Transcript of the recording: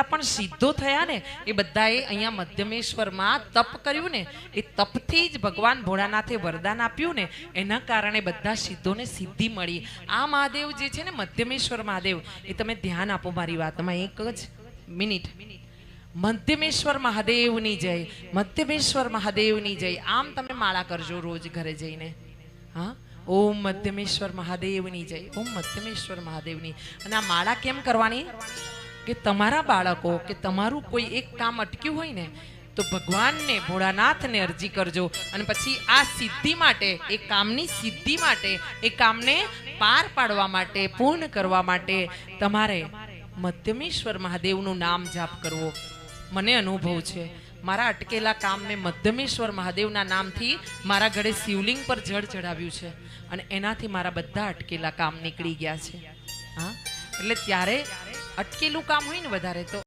પણ સિદ્ધો થયા ને એ બધાએ અહીંયા મધ્યમેશ્વરમાં તપ કર્યું ને, એ તપથી જ ભગવાન ભોળાનાથે વરદાન આપ્યું ને, એના કારણે બધા સિદ્ધોને સિદ્ધિ મળી. આ મહાદેવ જે છે ને મધ્યમેશ્વર મહાદેવ, એ તમે ધ્યાન આપો મારી વાતમાં એક જ મિનિટ. મધ્યમેશ્વર મહાદેવની જય, મધ્યમેશ્વર મહાદેવની જય. આમ તમે માળા કરજો રોજ ઘરે જઈને. હા, ઓમ મધ્યમેશ્વર મહાદેવની જય, ઓમ મધ્યમેશ્વર મહાદેવની. અને આ માળા કેમ કરવાની? કે તમારા બાળકો કે તમારું કોઈ એક કામ અટક્યું હોય ને, તો ભગવાનને ભોળાનાથને અરજી કરજો, અને પછી આ સિદ્ધિ માટે, એ કામની સિદ્ધિ માટે, એ કામને પાર પાડવા માટે, પૂર્ણ કરવા માટે તમારે મધ્યમેશ્વર મહાદેવનું નામ જાપ કરવો. મને અનુભવ છે, મારા અટકેલા કામને મધ્યમેશ્વર મહાદેવના નામથી મારા ઘરે શિવલિંગ પર જળ ચડાવ્યું છે, અને એનાથી મારા બધા અટકેલા કામ નીકળી ગયા છે. હા, એટલે ત્યારે અટકેલું કામ હોય ને વધારે તો